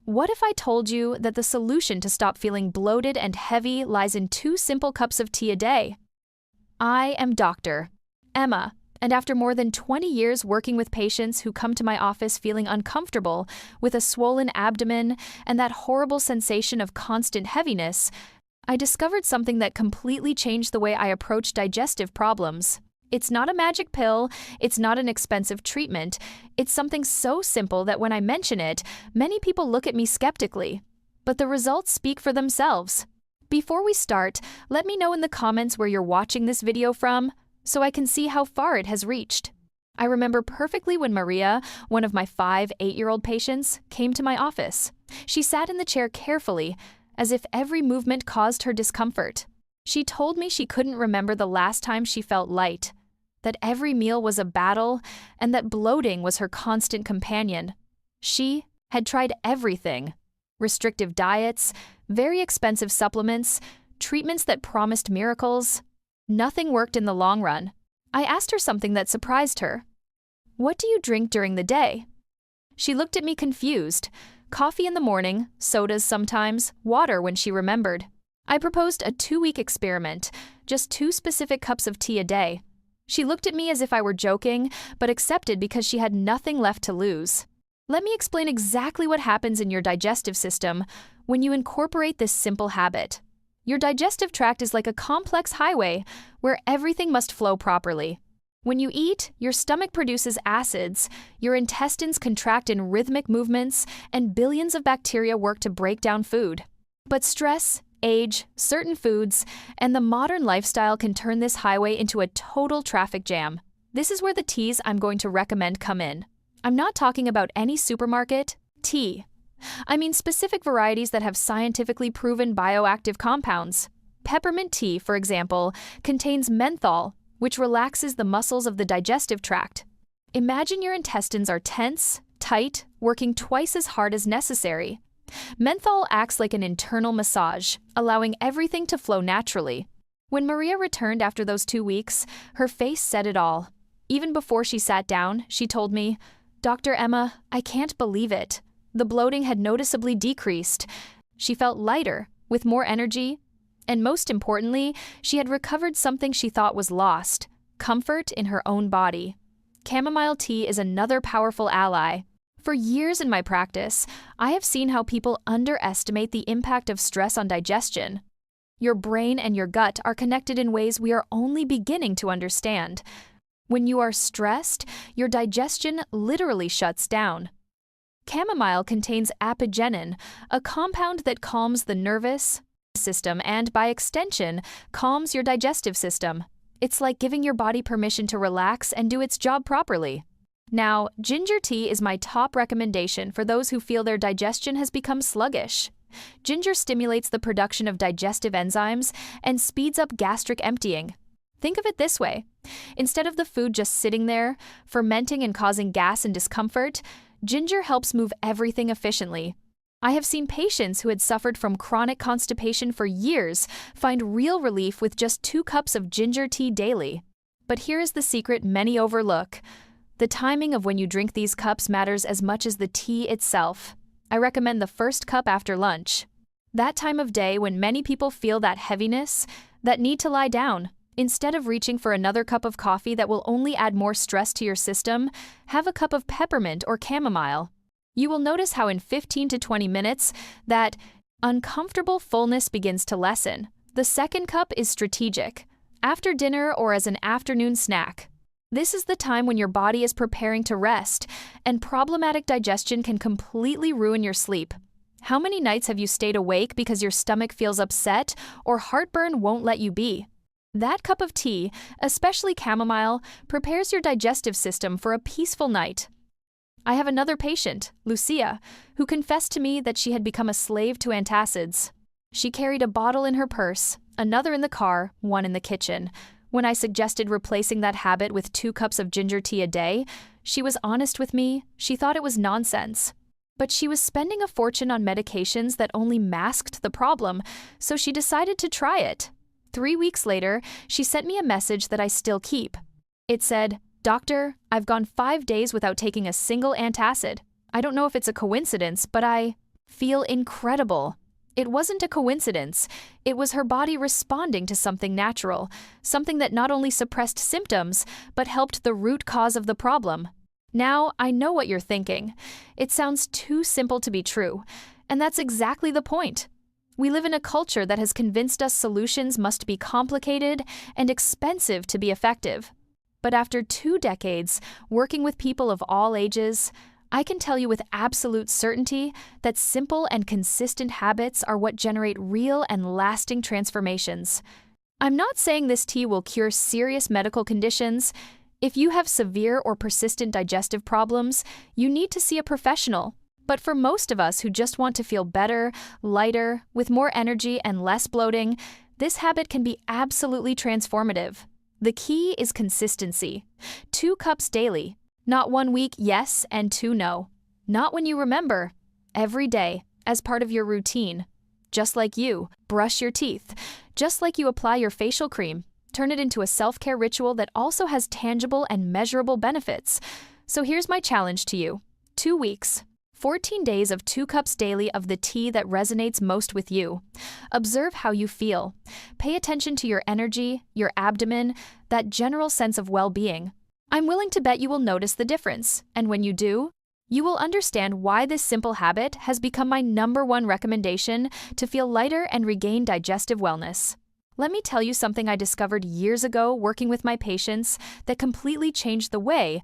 What if I told you that the solution to stop feeling bloated and heavy lies in 2 simple cups of tea a day? I am Dr. Emma, and after more than 20 years working with patients who come to my office feeling uncomfortable with a swollen abdomen and that horrible sensation of constant heaviness, I discovered something that completely changed the way I approach digestive problems. It's not a magic pill, it's not an expensive treatment, it's something so simple that when I mention it, many people look at me skeptically. But the results speak for themselves. Before we start, let me know in the comments where you're watching this video from, so I can see how far it has reached. I remember perfectly when Maria, one of my 8-year-old patients, came to my office. She sat in the chair carefully, as if every movement caused her discomfort. She told me she couldn't remember the last time she felt light, that every meal was a battle, and that bloating was her constant companion. She had tried everything: restrictive diets, very expensive supplements, treatments that promised miracles. Nothing worked in the long run. I asked her something that surprised her. "What do you drink during the day?" She looked at me confused. Coffee in the morning, sodas sometimes, water when she remembered. I proposed a 2-week experiment, just 2 specific cups of tea a day. She looked at me as if I were joking, but accepted because she had nothing left to lose. Let me explain exactly what happens in your digestive system when you incorporate this simple habit. Your digestive tract is like a complex highway where everything must flow properly. When you eat, your stomach produces acids, your intestines contract in rhythmic movements, and billions of bacteria work to break down food. But stress, age, certain foods, and the modern lifestyle can turn this highway into a total traffic jam. This is where the teas I'm going to recommend come in. I'm not talking about any supermarket tea. I mean specific varieties that have scientifically proven bioactive compounds. Peppermint tea, for example, contains menthol, which relaxes the muscles of the digestive tract. Imagine your intestines are tense, tight, working twice as hard as necessary. Menthol acts like an internal massage, allowing everything to flow naturally. When Maria returned after those 2 weeks, her face said it all. Even before she sat down, she told me, "Dr. Emma, I can't believe it. The bloating had noticeably decreased. She felt lighter, with more energy, and most importantly, she had recovered something she thought was lost: comfort in her own body." Chamomile tea is another powerful ally. For years in my practice, I have seen how people underestimate the impact of stress on digestion. Your brain and your gut are connected in ways we are only beginning to understand. When you are stressed, your digestion literally shuts down. Chamomile contains apigenin, a compound that calms the nervous system and, by extension, calms your digestive system. It's like giving your body permission to relax and do its job properly. Now, ginger tea is my top recommendation for those who feel their digestion has become sluggish. Ginger stimulates the production of digestive enzymes and speeds up gastric emptying. Think of it this way: instead of the food just sitting there, fermenting and causing gas and discomfort, ginger helps move everything efficiently. I have seen patients who had suffered from chronic constipation for years find real relief with just 2 cups of ginger tea daily. But here is the secret many overlook. The timing of when you drink these cups matters as much as the tea itself. I recommend the first cup after lunch. That time of day when many people feel that heaviness, that need to lie down. Instead of reaching for another cup of coffee that will only add more stress to your system, have a cup of peppermint or chamomile. You will notice how in 15 to 20 minutes, that uncomfortable fullness begins to lessen. The second cup is strategic, after dinner or as an afternoon snack. This is the time when your body is preparing to rest, and problematic digestion can completely ruin your sleep. How many nights have you stayed awake because your stomach feels upset or heartburn won't let you be? That cup of tea, especially chamomile, prepares your digestive system for a peaceful night. I have another patient, Lucia, who confessed to me that she had become a slave to antacids. She carried a bottle in her purse, another in the car, one in the kitchen. When I suggested replacing that habit with 2 cups of ginger tea a day, she was honest with me. She thought it was nonsense. But she was spending a fortune on medications that only masked the problem, so she decided to try it. 3 weeks later, she sent me a message that I still keep. It said, "Doctor, I've gone 5 days without taking a single antacid. I don't know if it's a coincidence, but I feel incredible. It wasn't a coincidence. It was her body responding to something natural, something that not only suppressed symptoms, but helped the root cause of the problem. Now, I know what you're thinking. It sounds too simple to be true, and that's exactly the point. We live in a culture that has convinced us solutions must be complicated and expensive to be effective. But after 2 decades working with people of all ages, I can tell you with absolute certainty that simple and consistent habits are what generate real and lasting transformations. I'm not saying this tea will cure serious medical conditions. If you have severe or persistent digestive problems, you need to see a professional. But for most of us who just want to feel better, lighter, with more energy and less bloating, this habit can be absolutely transformative. The key is consistency. 2 cups daily. Not 1 week yes and 2 no. Not when you remember. Every day, as part of your routine. Just like you brush your teeth. Just like you apply your facial cream. Turn it into a self-care ritual that also has tangible and measurable benefits. So here's my challenge to you. 2 weeks. 14 days of 2 cups daily of the tea that resonates most with you. Observe how you feel. Pay attention to your energy, your abdomen, that general sense of well-being. I'm willing to bet you will notice the difference, and when you do, you will understand why this simple habit has become my #1 recommendation to feel lighter and regain digestive wellness. Let me tell you something I discovered years ago working with my patients that completely changed the way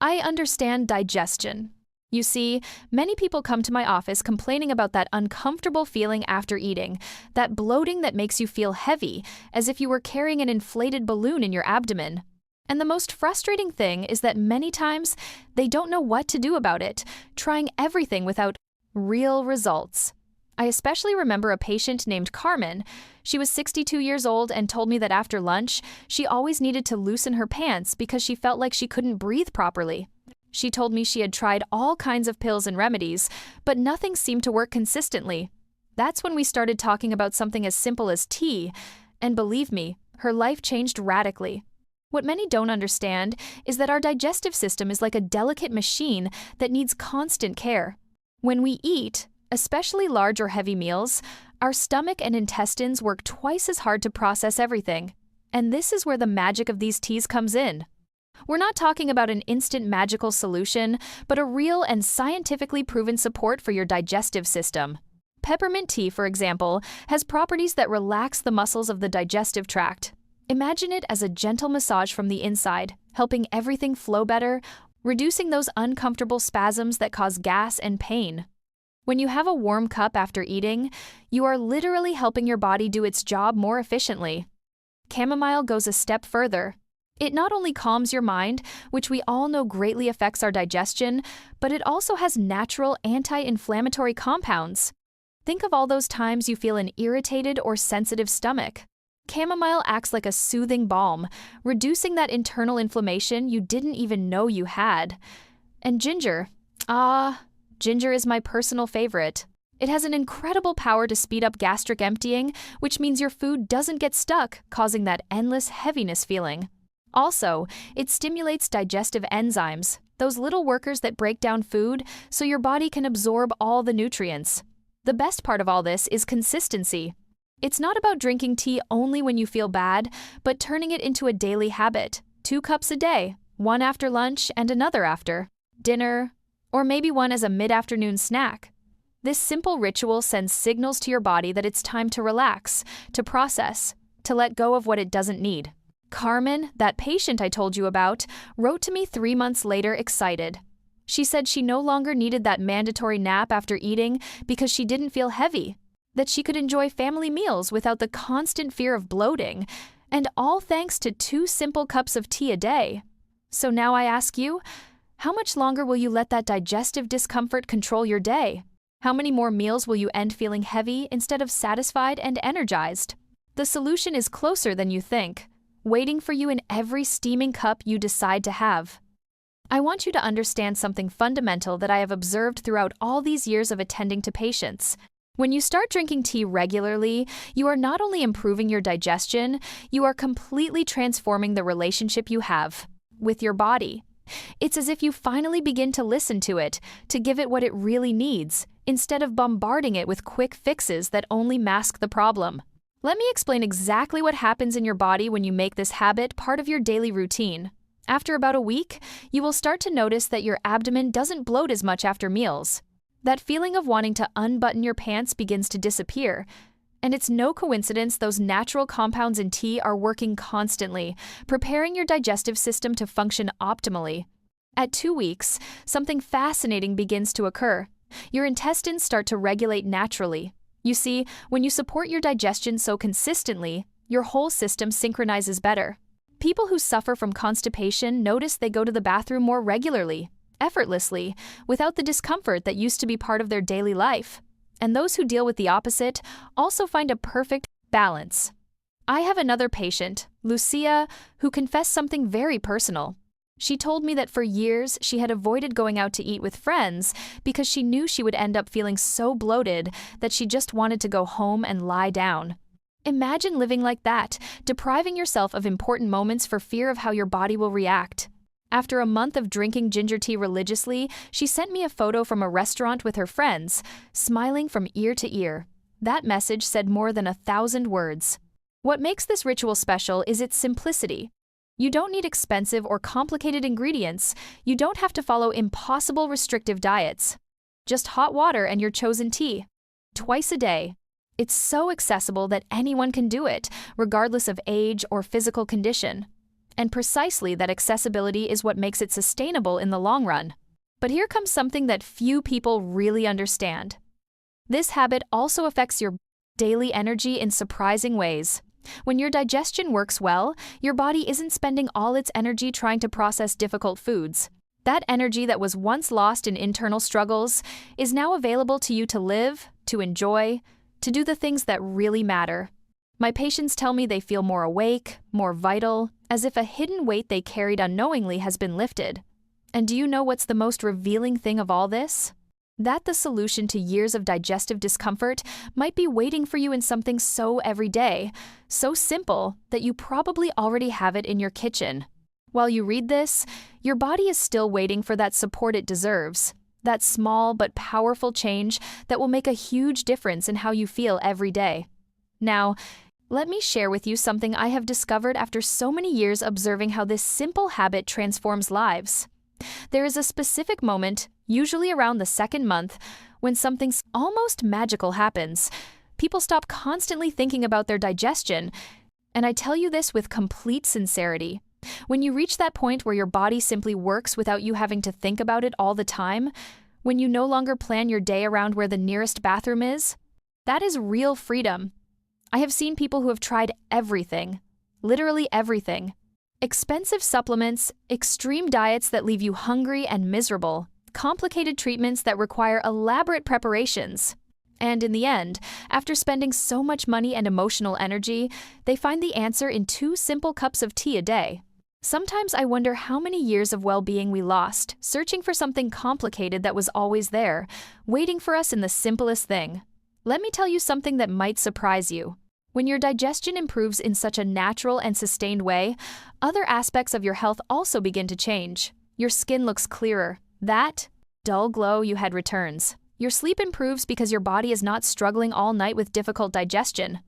I understand digestion. You see, many people come to my office complaining about that uncomfortable feeling after eating, that bloating that makes you feel heavy, as if you were carrying an inflated balloon in your abdomen. And the most frustrating thing is that many times they don't know what to do about it, trying everything without real results. I especially remember a patient named Carmen. She was 62 years old and told me that after lunch, she always needed to loosen her pants because she felt like she couldn't breathe properly. She told me she had tried all kinds of pills and remedies, but nothing seemed to work consistently. That's when we started talking about something as simple as tea, and believe me, her life changed radically. What many don't understand is that our digestive system is like a delicate machine that needs constant care. When we eat, especially large or heavy meals, our stomach and intestines work twice as hard to process everything. And this is where the magic of these teas comes in. We're not talking about an instant magical solution, but a real and scientifically proven support for your digestive system. Peppermint tea, for example, has properties that relax the muscles of the digestive tract. Imagine it as a gentle massage from the inside, helping everything flow better, reducing those uncomfortable spasms that cause gas and pain. When you have a warm cup after eating, you are literally helping your body do its job more efficiently. Chamomile goes a step further. It not only calms your mind, which we all know greatly affects our digestion, but it also has natural anti-inflammatory compounds. Think of all those times you feel an irritated or sensitive stomach. Chamomile acts like a soothing balm, reducing that internal inflammation you didn't even know you had. And ginger. Ginger is my personal favorite. It has an incredible power to speed up gastric emptying, which means your food doesn't get stuck, causing that endless heaviness feeling. Also, it stimulates digestive enzymes, those little workers that break down food so your body can absorb all the nutrients. The best part of all this is consistency. It's not about drinking tea only when you feel bad, but turning it into a daily habit. 2 cups a day, 1 after lunch and another after dinner, or maybe 1 as a mid-afternoon snack. This simple ritual sends signals to your body that it's time to relax, to process, to let go of what it doesn't need. Carmen, that patient I told you about, wrote to me 3 months later excited. She said she no longer needed that mandatory nap after eating because she didn't feel heavy, that she could enjoy family meals without the constant fear of bloating, and all thanks to 2 simple cups of tea a day. So now I ask you, how much longer will you let that digestive discomfort control your day? How many more meals will you end feeling heavy instead of satisfied and energized? The solution is closer than you think, waiting for you in every steaming cup you decide to have. I want you to understand something fundamental that I have observed throughout all these years of attending to patients. When you start drinking tea regularly, you are not only improving your digestion, you are completely transforming the relationship you have with your body. It's as if you finally begin to listen to it, to give it what it really needs, instead of bombarding it with quick fixes that only mask the problem. Let me explain exactly what happens in your body when you make this habit part of your daily routine. After about a week, you will start to notice that your abdomen doesn't bloat as much after meals. That feeling of wanting to unbutton your pants begins to disappear. And it's no coincidence those natural compounds in tea are working constantly, preparing your digestive system to function optimally. At 2 weeks, something fascinating begins to occur. Your intestines start to regulate naturally. You see, when you support your digestion so consistently, your whole system synchronizes better. People who suffer from constipation notice they go to the bathroom more regularly, effortlessly, without the discomfort that used to be part of their daily life. And those who deal with the opposite also find a perfect balance. I have another patient, Lucia, who confessed something very personal. She told me that for years she had avoided going out to eat with friends because she knew she would end up feeling so bloated that she just wanted to go home and lie down. Imagine living like that, depriving yourself of important moments for fear of how your body will react. After a month of drinking ginger tea religiously, she sent me a photo from a restaurant with her friends, smiling from ear to ear. That message said more than 1,000 words. What makes this ritual special is its simplicity. You don't need expensive or complicated ingredients. You don't have to follow impossible restrictive diets. Just hot water and your chosen tea. Twice a day. It's so accessible that anyone can do it, regardless of age or physical condition. And precisely that accessibility is what makes it sustainable in the long run. But here comes something that few people really understand. This habit also affects your daily energy in surprising ways. When your digestion works well, your body isn't spending all its energy trying to process difficult foods. That energy that was once lost in internal struggles is now available to you to live, to enjoy, to do the things that really matter. My patients tell me they feel more awake, more vital, as if a hidden weight they carried unknowingly has been lifted. And do you know what's the most revealing thing of all this? That the solution to years of digestive discomfort might be waiting for you in something so everyday, so simple that you probably already have it in your kitchen. While you read this, your body is still waiting for that support it deserves, that small but powerful change that will make a huge difference in how you feel every day. Now, let me share with you something I have discovered after so many years observing how this simple habit transforms lives. There is a specific moment, usually around the second month, when something almost magical happens. People stop constantly thinking about their digestion, and I tell you this with complete sincerity. When you reach that point where your body simply works without you having to think about it all the time, when you no longer plan your day around where the nearest bathroom is, that is real freedom. I have seen people who have tried everything, literally everything. Expensive supplements, extreme diets that leave you hungry and miserable, complicated treatments that require elaborate preparations. And in the end, after spending so much money and emotional energy, they find the answer in 2 simple cups of tea a day. Sometimes I wonder how many years of well-being we lost, searching for something complicated that was always there, waiting for us in the simplest thing. Let me tell you something that might surprise you. When your digestion improves in such a natural and sustained way, other aspects of your health also begin to change. Your skin looks clearer. That dull glow you had returns. Your sleep improves because your body is not struggling all night with difficult digestion.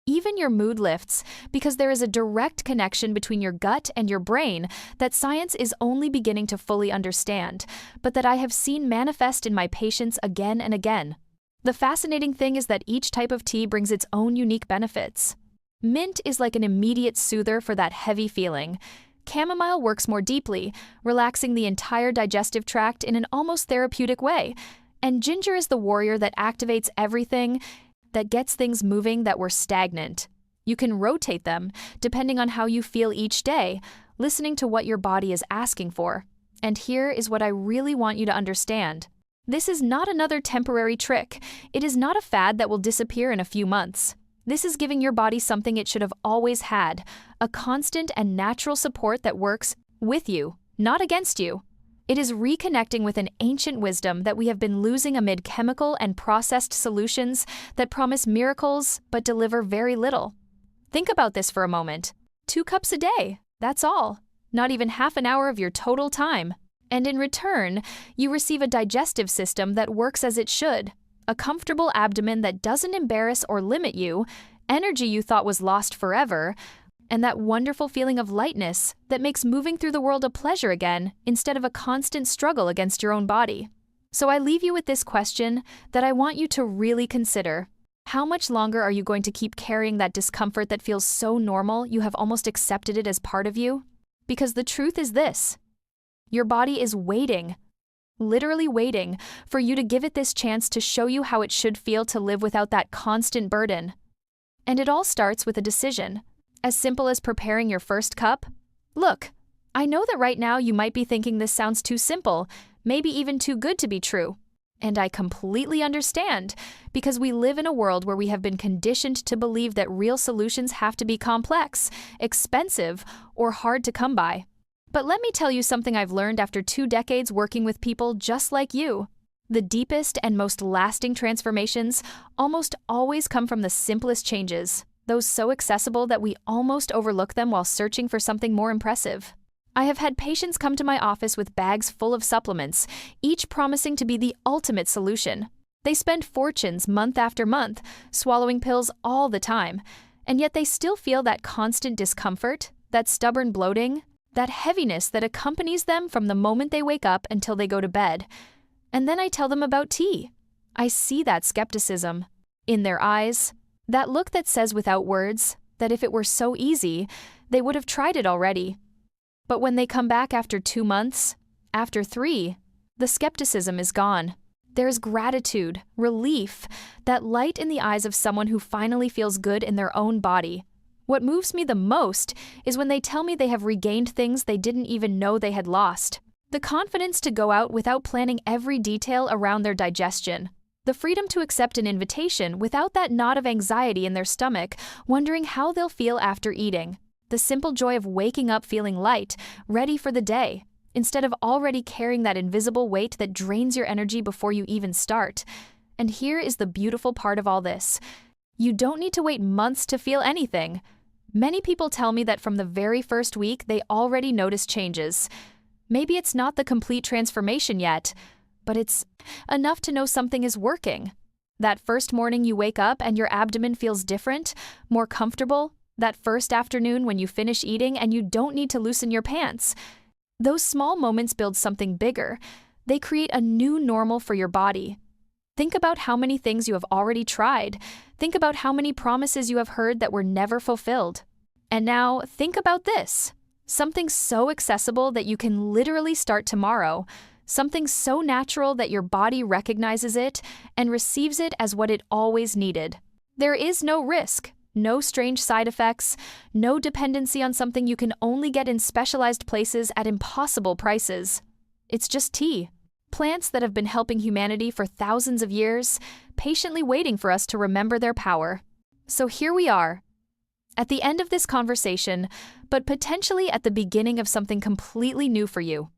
Even your mood lifts because there is a direct connection between your gut and your brain that science is only beginning to fully understand, but that I have seen manifest in my patients again and again. The fascinating thing is that each type of tea brings its own unique benefits. Mint is like an immediate soother for that heavy feeling. Chamomile works more deeply, relaxing the entire digestive tract in an almost therapeutic way. And ginger is the warrior that activates everything, that gets things moving that were stagnant. You can rotate them, depending on how you feel each day, listening to what your body is asking for. And here is what I really want you to understand. This is not another temporary trick. It is not a fad that will disappear in a few months. This is giving your body something it should have always had, a constant and natural support that works with you, not against you. It is reconnecting with an ancient wisdom that we have been losing amid chemical and processed solutions that promise miracles but deliver very little. Think about this for a moment. 2 cups a day, that's all. not even half an hour of your total time. And in return, you receive a digestive system that works as it should, a comfortable abdomen that doesn't embarrass or limit you, energy you thought was lost forever, and that wonderful feeling of lightness that makes moving through the world a pleasure again instead of a constant struggle against your own body. So I leave you with this question that I want you to really consider. How much longer are you going to keep carrying that discomfort that feels so normal you have almost accepted it as part of you? Because the truth is this: your body is waiting, literally waiting, for you to give it this chance to show you how it should feel to live without that constant burden. And it all starts with a decision, as simple as preparing your first cup. Look, I know that right now you might be thinking this sounds too simple, maybe even too good to be true. And I completely understand, because we live in a world where we have been conditioned to believe that real solutions have to be complex, expensive, or hard to come by. But let me tell you something I've learned after 2 decades working with people just like you. The deepest and most lasting transformations almost always come from the simplest changes, those so accessible that we almost overlook them while searching for something more impressive. I have had patients come to my office with bags full of supplements, each promising to be the ultimate solution. They spend fortunes month after month, swallowing pills all the time, and yet they still feel that constant discomfort, that stubborn bloating, that heaviness that accompanies them from the moment they wake up until they go to bed. And then I tell them about tea. I see that skepticism in their eyes, that look that says without words that if it were so easy, they would have tried it already. But when they come back after 2 months, after 3, the skepticism is gone. There is gratitude, relief, that light in the eyes of someone who finally feels good in their own body. What moves me the most is when they tell me they have regained things they didn't even know they had lost. The confidence to go out without planning every detail around their digestion. The freedom to accept an invitation without that knot of anxiety in their stomach, wondering how they'll feel after eating. The simple joy of waking up feeling light, ready for the day, instead of already carrying that invisible weight that drains your energy before you even start. And here is the beautiful part of all this. You don't need to wait months to feel anything. Many people tell me that from the very first week, they already notice changes. Maybe it's not the complete transformation yet, but it's enough to know something is working. That first morning you wake up and your abdomen feels different, more comfortable. That first afternoon when you finish eating and you don't need to loosen your pants. Those small moments build something bigger. They create a new normal for your body. Think about how many things you have already tried. Think about how many promises you have heard that were never fulfilled. And now think about this. Something so accessible that you can literally start tomorrow. Something so natural that your body recognizes it and receives it as what it always needed. There is no risk. No strange side effects, no dependency on something you can only get in specialized places at impossible prices. It's just tea. Plants that have been helping humanity for thousands of years, patiently waiting for us to remember their power. So here we are, at the end of this conversation, but potentially at the beginning of something completely new for you.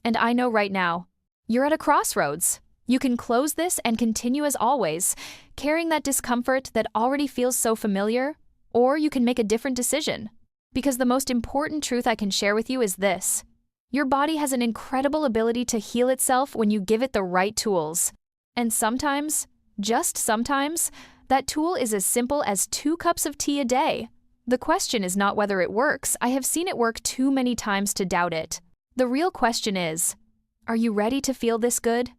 And I know right now, you're at a crossroads. You can close this and continue as always, carrying that discomfort that already feels so familiar, or you can make a different decision. Because the most important truth I can share with you is this: your body has an incredible ability to heal itself when you give it the right tools. And sometimes, just sometimes, that tool is as simple as 2 cups of tea a day. The question is not whether it works. I have seen it work too many times to doubt it. The real question is, are you ready to feel this good?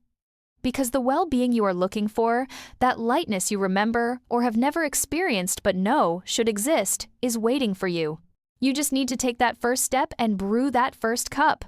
Because the well-being you are looking for, that lightness you remember or have never experienced but know should exist, is waiting for you. You just need to take that first step and brew that first cup.